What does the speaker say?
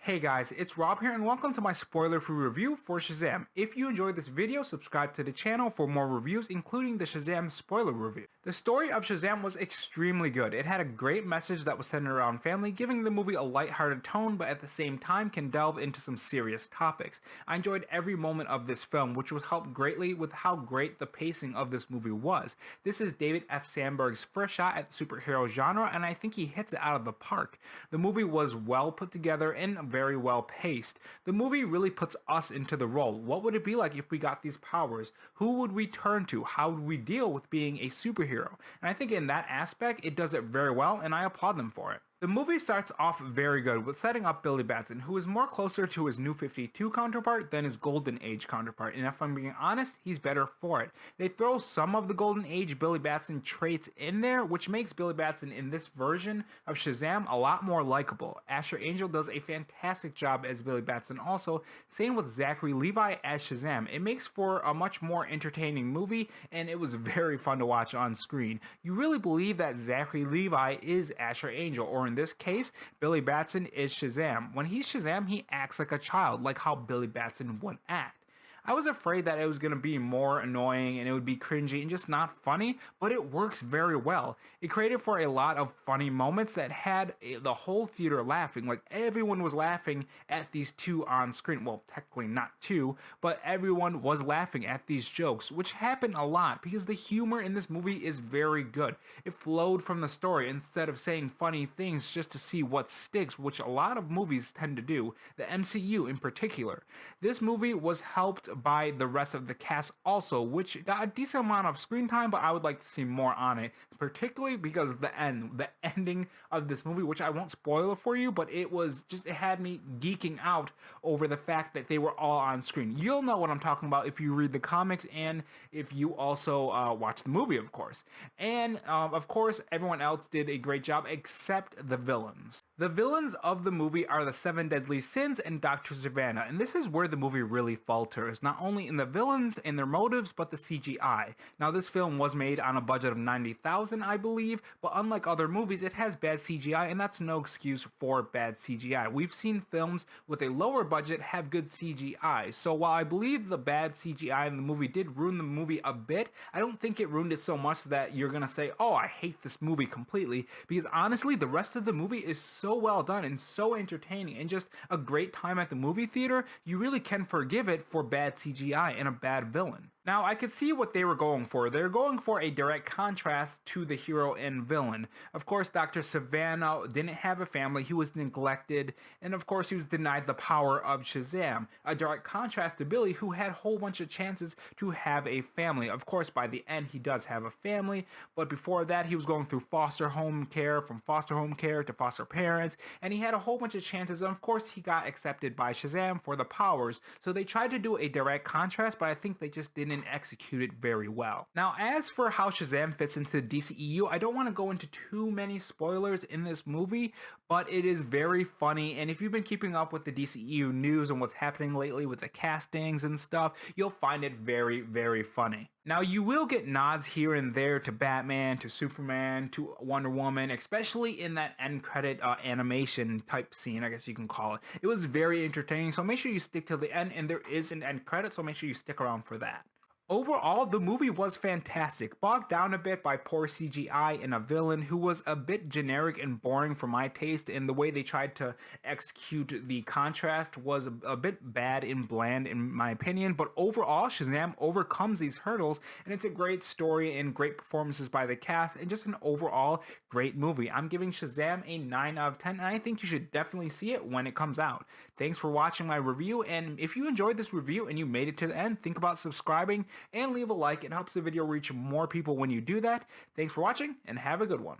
Hey guys, it's Rob here and welcome to my spoiler-free review for Shazam. If you enjoyed this video, subscribe to the channel for more reviews, including the Shazam spoiler review. The story of Shazam was extremely good. It had a great message that was centered around family, giving the movie a lighthearted tone, but at the same time can delve into some serious topics. I enjoyed every moment of this film, which was helped greatly with how great the pacing of this movie was. This is David F. Sandberg's first shot at the superhero genre, and I think he hits it out of the park. The movie was well put together and very well paced. The movie really puts us into the role. What would it be like if we got these powers? Who would we turn to? How would we deal with being a superhero? And I think in that aspect, it does it very well, and I applaud them for it. The movie starts off very good with setting up Billy Batson, who is more closer to his New 52 counterpart than his Golden Age counterpart, and if I'm being honest, he's better for it. They throw some of the Golden Age Billy Batson traits in there, which makes Billy Batson in this version of Shazam a lot more likable. Asher Angel does a fantastic job as Billy Batson also, same with Zachary Levi as Shazam. It makes for a much more entertaining movie, and it was very fun to watch on screen. You really believe that Zachary Levi is Asher Angel, or in this case, Billy Batson is Shazam. When he's Shazam, he acts like a child, like how Billy Batson would act. I was afraid that it was going to be more annoying and it would be cringy and just not funny, but it works very well. It created for a lot of funny moments that had the whole theater laughing. Like everyone was laughing at these two on screen. Well, technically not two, but everyone was laughing at these jokes, which happened a lot because the humor in this movie is very good. It flowed from the story instead of saying funny things just to see what sticks, which a lot of movies tend to do, the MCU in particular. This movie was helped by the rest of the cast also, which got a decent amount of screen time, but I would like to see more on it, particularly because of the ending of this movie, which I won't spoil it for you, but it had me geeking out over the fact that they were all on screen. You'll know what I'm talking about if you read the comics and if you also watch the movie, of course. And of course, everyone else did a great job except the villains. The villains of the movie are the Seven Deadly Sins and Dr. Savannah, and this is where the movie really falters, not only in the villains and their motives, but the CGI. Now, this film was made on a budget of $90,000, I believe, but unlike other movies, it has bad CGI, and that's no excuse for bad CGI. We've seen films with a lower budget have good CGI, so while I believe the bad CGI in the movie did ruin the movie a bit, I don't think it ruined it so much that you're gonna say, oh, I hate this movie completely, because honestly, the rest of the movie is so well done and so entertaining and just a great time at the movie theater, you really can forgive it for bad CGI and a bad villain. Now, I could see what they were going for. They're going for a direct contrast to the hero and villain. Of course, Dr. Savannah didn't have a family, he was neglected, and of course he was denied the power of Shazam. A direct contrast to Billy, who had a whole bunch of chances to have a family. Of course, by the end he does have a family, but before that he was going through foster home care, from foster home care to foster parents, and he had a whole bunch of chances, and of course he got accepted by Shazam for the powers. So they tried to do a direct contrast, but I think they just didn't execute it very well. Now, as for how Shazam fits into the DCEU, I don't want to go into too many spoilers in this movie, but it is very funny, and if you've been keeping up with the DCEU news and what's happening lately with the castings and stuff, you'll find it very, very funny. Now, you will get nods here and there to Batman, to Superman, to Wonder Woman, especially in that end credit animation type scene, I guess you can call it. It was very entertaining, so make sure you stick till the end, and there is an end credit, so make sure you stick around for that. Overall, the movie was fantastic, bogged down a bit by poor CGI and a villain who was a bit generic and boring for my taste, and the way they tried to execute the contrast was a bit bad and bland in my opinion, but overall, Shazam overcomes these hurdles, and it's a great story and great performances by the cast, and just an overall great movie. I'm giving Shazam a 9 out of 10, and I think you should definitely see it when it comes out. Thanks for watching my review, and if you enjoyed this review and you made it to the end, think about subscribing and leave a like. It helps the video reach more people when you do that. Thanks for watching and have a good one.